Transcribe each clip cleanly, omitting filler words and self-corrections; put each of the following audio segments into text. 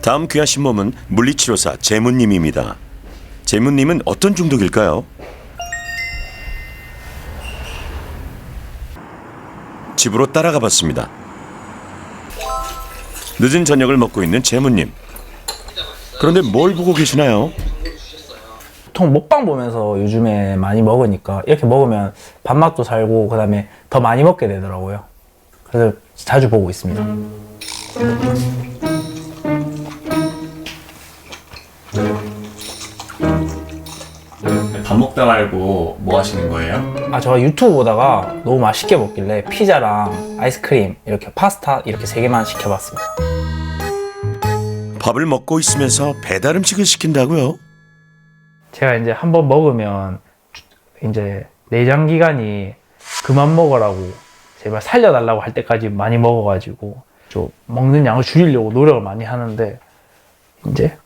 다음 귀하신 몸은 물리치료사 재문님입니다. 재문님은 어떤 중독일까요? 집으로 따라가 봤습니다. 늦은 저녁을 먹고 있는 재문님. 그런데 뭘 보고 계시나요? 보통 먹방 보면서 요즘에 많이 먹으니까 이렇게 먹으면 밥맛도 살고 그다음에 더 많이 먹게 되더라고요. 그래서 자주 보고 있습니다. 밥 먹다 말고 뭐 하시는 거예요? 제가 유튜브 보다가 너무 맛있게 먹길래 피자랑 아이스크림, 이렇게 파스타 이렇게 3개만 시켜봤습니다. 밥을 먹고 있으면서 배달 음식을 시킨다고요? 제가 이제 한번 먹으면 이제 내장 기관이 그만 먹으라고 제발 살려달라고 할 때까지 많이 먹어가지고 좀 먹는 양을 줄이려고 노력을 많이 하는데 이제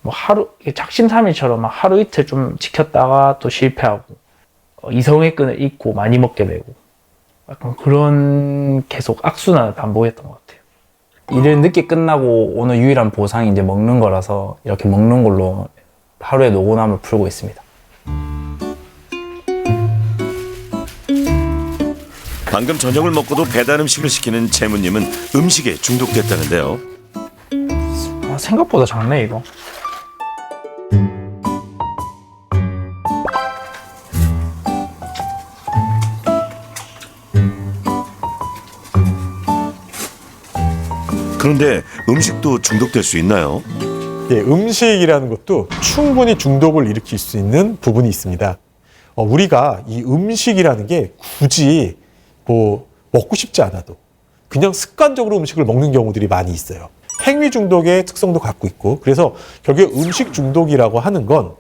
뭐 하루 작심삼일처럼 막 하루 이틀 좀 지켰다가 또 실패하고 이성의 끈을 잊고 많이 먹게 되고 약간 그런 계속 악순환을 반복했던 것 같아요. 일을 늦게 끝나고 오늘 유일한 보상이 이제 먹는 거라서 이렇게 먹는 걸로 하루의 노곤함을 풀고 있습니다. 방금 저녁을 먹고도 배달 음식을 시키는 재문님은 음식에 중독됐다는데요. 생각보다 작네 이거. 그런데 음식도 중독될 수 있나요? 예, 음식이라는 것도 충분히 중독을 일으킬 수 있는 부분이 있습니다. 우리가 이 음식이라는 게 굳이 뭐 먹고 싶지 않아도 그냥 습관적으로 음식을 먹는 경우들이 많이 있어요. 행위 중독의 특성도 갖고 있고, 그래서 결국에 음식 중독이라고 하는 건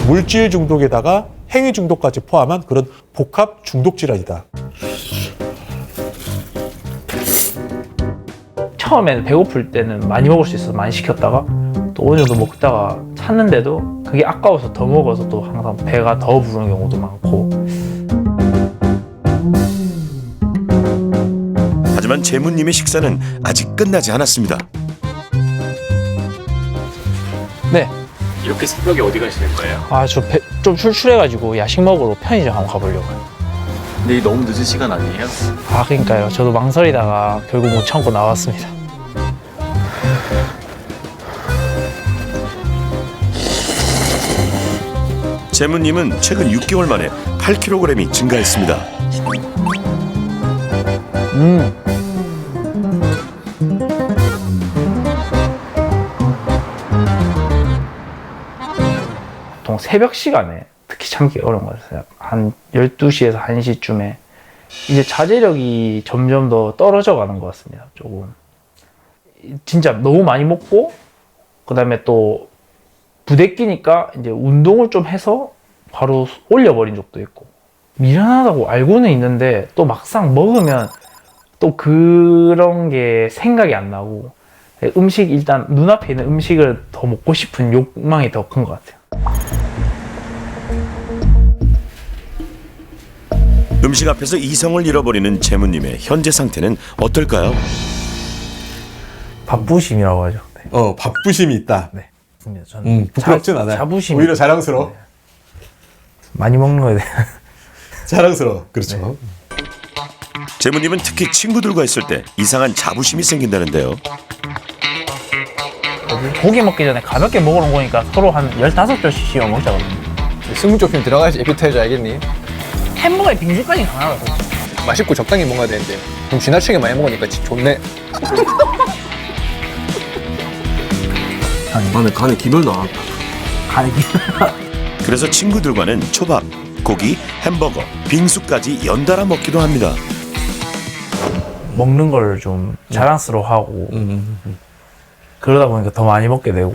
물질 중독에다가 행위 중독까지 포함한 그런 복합 중독 질환이다. 처음에는 배고플 때는 많이 먹을 수 있어서 많이 시켰다가 또 어느 정도 먹다가 찼는데도 그게 아까워서 더 먹어서 또 항상 배가 더 부르는 경우도 많고. 하지만 재문님의 식사는 아직 끝나지 않았습니다. 네. 이렇게 새벽에 어디 가시는 거예요? 저 좀 출출해가지고 야식 먹으러 편의점 한번 가보려고요. 근데 너무 늦은 시간 아니에요? 그러니까요. 저도 망설이다가 결국 못 참고 나왔습니다. 재문님은 최근 6개월 만에 8kg이 증가했습니다. 보통 새벽 시간에 특히 참기 어려운 것 같아요. 한 12시에서 1시쯤에 이제 자제력이 점점 더 떨어져 가는 것 같습니다. 조금 진짜 너무 많이 먹고 그다음에 또 부대끼니까 이제 운동을 좀 해서 바로 올려버린 적도 있고, 미련하다고 알고는 있는데 또 막상 먹으면 또 그런 게 생각이 안 나고 음식 일단 눈앞에 있는 음식을 더 먹고 싶은 욕망이 더 큰 것 같아요. 음식 앞에서 이성을 잃어버리는 재문님의 현재 상태는 어떨까요? 바쁘심이라고 하죠. 네. 바쁘심이 있다. 네. 저는 부끄럽진 않아요. 자부심. 오히려 자랑스러워. 네. 많이 먹는 거에 대한 자랑스러워. 그렇죠. 네. 재문님은 특히 친구들과 있을 때 이상한 자부심이 생긴다는데요. 고기 먹기 전에 가볍게 먹으러 거니까 서로 한 15점씩 먹자거든요. 승부조 film 들어가야지 에피타이저 알겠니? 햄버거에 빙수까지 강하거든요. 맛있고 적당히 먹어야 되는데 좀 지나치게 많이 먹으니까 좋네. 간에 기별 나왔다. 간이 그래서 친구들과는 초밥, 고기, 햄버거, 빙수까지 연달아 먹기도 합니다. 먹는 걸 좀 자랑스러워하고 그러다 보니까 더 많이 먹게 되고.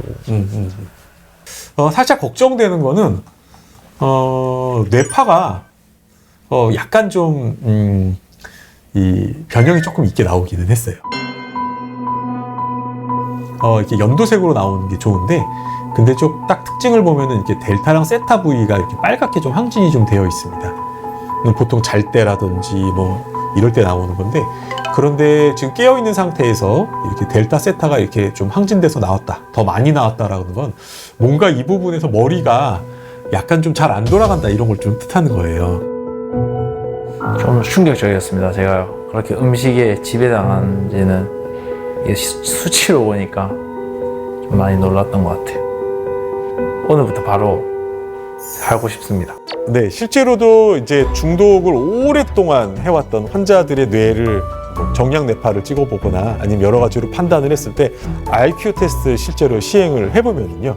살짝 걱정되는 거는 뇌파가 약간 좀 이 변형이 조금 있게 나오기는 했어요. 이렇게 연두색으로 나오는 게 좋은데, 근데 좀 딱 특징을 보면은 이렇게 델타랑 세타 부위가 이렇게 빨갛게 좀 항진이 좀 되어 있습니다. 보통 잘 때라든지 뭐 이럴 때 나오는 건데, 그런데 지금 깨어있는 상태에서 이렇게 델타 세타가 이렇게 좀 항진돼서 나왔다, 더 많이 나왔다라는 건 뭔가 이 부분에서 머리가 약간 좀 잘 안 돌아간다, 이런 걸 좀 뜻하는 거예요. 좀 충격적이었습니다. 제가 그렇게 음식에 지배당한지는 이게 수치로 보니까 좀 많이 놀랐던 것 같아요. 오늘부터 바로 살고 싶습니다. 네, 실제로도 이제 중독을 오랫동안 해왔던 환자들의 뇌를 뭐 정량 뇌파를 찍어보거나 아니면 여러 가지로 판단을 했을 때 IQ 테스트 실제로 시행을 해보면요,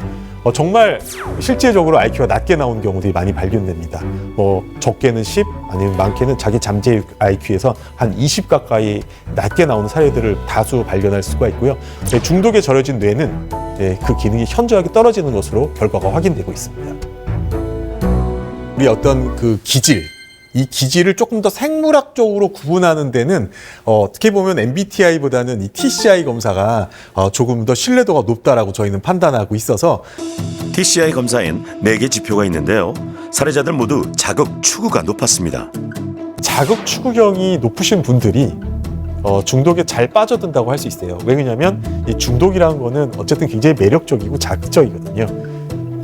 정말 실제적으로 IQ가 낮게 나오는 경우들이 많이 발견됩니다. 뭐 적게는 10, 아니면 많게는 자기 잠재 IQ에서 한 20 가까이 낮게 나오는 사례들을 다수 발견할 수가 있고요. 네, 중독에 절여진 뇌는 그 기능이 현저하게 떨어지는 것으로 결과가 확인되고 있습니다. 우리 어떤 그 기질, 이 기질을 조금 더 생물학적으로 구분하는 데는 어떻게 보면 MBTI보다는 이 TCI 검사가 조금 더 신뢰도가 높다라고 저희는 판단하고 있어서 TCI 검사엔 4개 지표가 있는데요. 사례자들 모두 자극 추구가 높았습니다. 자극 추구경이 높으신 분들이 중독에 잘 빠져든다고 할 수 있어요. 왜냐하면 이 중독이라는 거는 어쨌든 굉장히 매력적이고 자극적이거든요.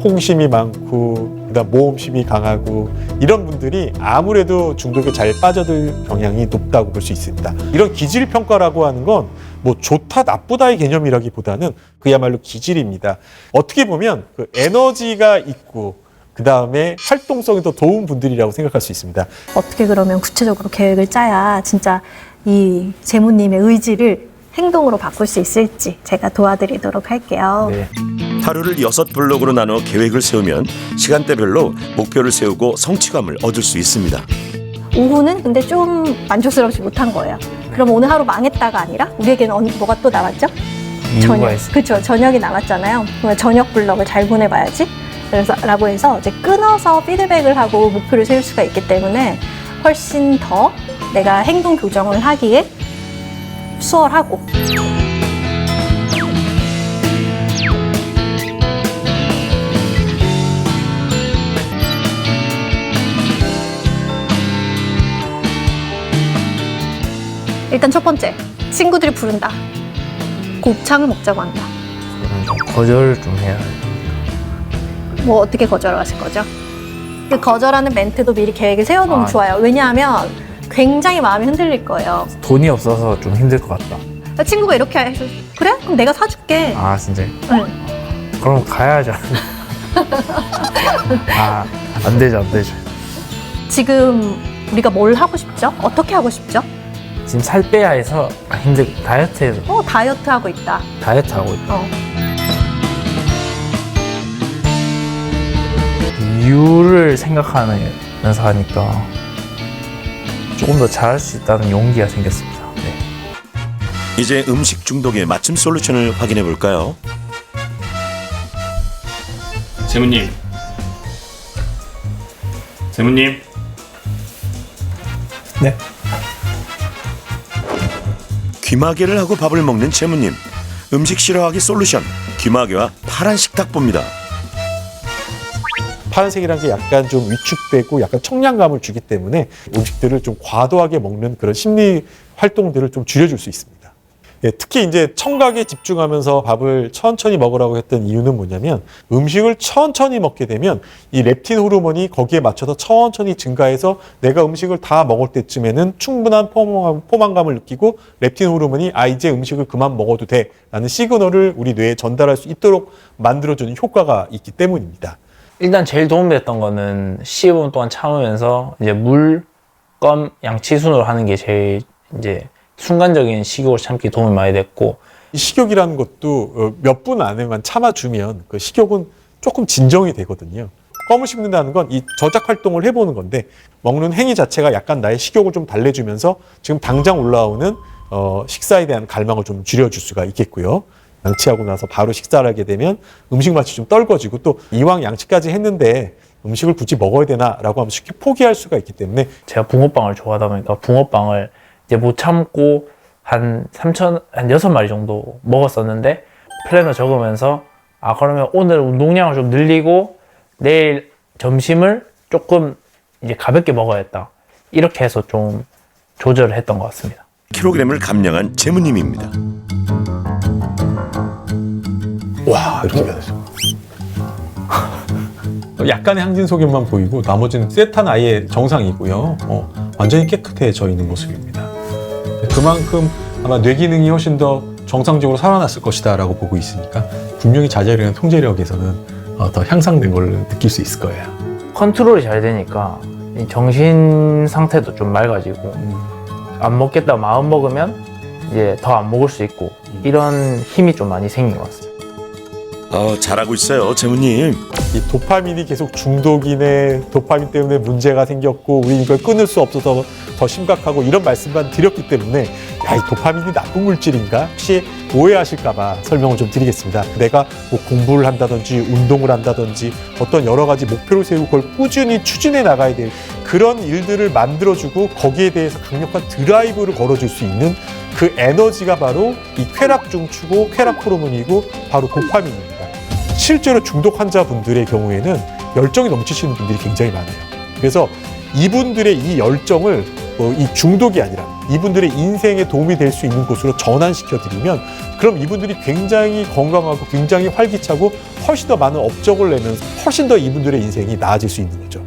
호기심이 많고 그다음 모험심이 강하고 이런 분들이 아무래도 중독에 잘 빠져들 경향이 높다고 볼 수 있습니다. 이런 기질 평가라고 하는 건 뭐 좋다 나쁘다의 개념이라기보다는 그야말로 기질입니다. 어떻게 보면 그 에너지가 있고 그다음에 활동성이 더 좋은 분들이라고 생각할 수 있습니다. 어떻게 그러면 구체적으로 계획을 짜야 진짜 이 재무님의 의지를 행동으로 바꿀 수 있을지 제가 도와드리도록 할게요. 네. 하루를 6블록으로 나눠 계획을 세우면 시간대별로 목표를 세우고 성취감을 얻을 수 있습니다. 오후는 근데 좀 만족스럽지 못한 거예요. 그럼 오늘 하루 망했다가 아니라 우리에게는 뭐가 또 남았죠? 이유가 있어요. 그렇죠. 저녁이 남았잖아요. 그러면 저녁 블럭을 잘 보내봐야지. 그래서 라고 해서 이제 끊어서 피드백을 하고 목표를 세울 수가 있기 때문에 훨씬 더 내가 행동 교정을 하기에 수월하고. 일단 첫 번째, 친구들이 부른다. 곱창을 먹자고 한다. 저는 좀 거절 좀 해야 돼요. 뭐 어떻게 거절하실 거죠? 그 거절하는 멘트도 미리 계획을 세워놓으면 좋아요. 왜냐하면 굉장히 마음이 흔들릴 거예요. 돈이 없어서 좀 힘들 것 같다. 친구가 이렇게 해서 그래? 그럼 내가 사줄게. 아 진짜? 응. 그럼 가야죠. 아, 안 되죠. 지금 우리가 뭘 하고 싶죠? 어떻게 하고 싶죠? 지금 살 빼야 해서 다이어트해서 다이어트 하고 있다. 다이어트 하고 있다. 이유를 생각하면서 하니까 조금 더 잘할 수 있다는 용기가 생겼습니다. 네. 이제 음식 중독의 맞춤 솔루션을 확인해 볼까요? 재무님. 네. 귀마개를 하고 밥을 먹는 재무님. 음식 싫어하기 솔루션. 귀마개와 파란 식탁보입니다. 파란색이라는 게 약간 좀 위축되고 약간 청량감을 주기 때문에 음식들을 좀 과도하게 먹는 그런 심리 활동들을 좀 줄여줄 수 있습니다. 예, 특히 이제 청각에 집중하면서 밥을 천천히 먹으라고 했던 이유는 뭐냐면 음식을 천천히 먹게 되면 이 렙틴 호르몬이 거기에 맞춰서 천천히 증가해서 내가 음식을 다 먹을 때쯤에는 충분한 포만감을 느끼고 렙틴 호르몬이 이제 음식을 그만 먹어도 돼 라는 시그널을 우리 뇌에 전달할 수 있도록 만들어주는 효과가 있기 때문입니다. 일단 제일 도움됐던 거는 15분 동안 참으면서 이제 물, 껌, 양치 순으로 하는 게 제일 이제 순간적인 식욕을 참기 도움이 많이 됐고, 이 식욕이라는 것도 몇 분 안에만 참아주면 그 식욕은 조금 진정이 되거든요. 껌을 씹는다는 건 이 저작 활동을 해보는 건데 먹는 행위 자체가 약간 나의 식욕을 좀 달래주면서 지금 당장 올라오는 식사에 대한 갈망을 좀 줄여줄 수가 있겠고요. 양치하고 나서 바로 식사를 하게 되면 음식 맛이 좀 떨궈지고 또 이왕 양치까지 했는데 음식을 굳이 먹어야 되나라고 하면 쉽게 포기할 수가 있기 때문에 제가 붕어빵을 좋아하다 보니까 붕어빵을 이제 못 참고 한 6마리 정도 먹었었는데 플래너 적으면서 그러면 오늘 운동량을 좀 늘리고 내일 점심을 조금 이제 가볍게 먹어야겠다. 이렇게 해서 좀 조절을 했던 것 같습니다. 킬로그램을 감량한 재무님입니다. 와, 이렇게 변했어. 약간의 항진 소견만 보이고 나머지는 세탄 아예 정상이고요. 완전히 깨끗해져 있는 모습입니다. 그만큼 아마 뇌 기능이 훨씬 더 정상적으로 살아났을 것이다라고 보고 있으니까 분명히 자제력이나 통제력에서는 더 향상된 걸 느낄 수 있을 거예요. 컨트롤이 잘 되니까 이 정신 상태도 좀 맑아지고 안 먹겠다 마음 먹으면 이제 더 안 먹을 수 있고 이런 힘이 좀 많이 생긴 것 같습니다. 잘하고 있어요, 재무님. 이 도파민이 계속 중독이네, 도파민 때문에 문제가 생겼고 우리 이걸 끊을 수 없어서 더 심각하고 이런 말씀만 드렸기 때문에 야, 이 도파민이 나쁜 물질인가? 혹시 오해하실까 봐 설명을 좀 드리겠습니다. 내가 뭐 공부를 한다든지 운동을 한다든지 어떤 여러 가지 목표를 세우고 그걸 꾸준히 추진해 나가야 될 그런 일들을 만들어주고 거기에 대해서 강력한 드라이브를 걸어줄 수 있는 그 에너지가 바로 이 쾌락 중추고 쾌락 호르몬이고 바로 도파민입니다. 실제로 중독 환자분들의 경우에는 열정이 넘치시는 분들이 굉장히 많아요. 그래서 이분들의 이 열정을 이 중독이 아니라 이분들의 인생에 도움이 될 수 있는 곳으로 전환시켜드리면 그럼 이분들이 굉장히 건강하고 굉장히 활기차고 훨씬 더 많은 업적을 내면서 훨씬 더 이분들의 인생이 나아질 수 있는 거죠.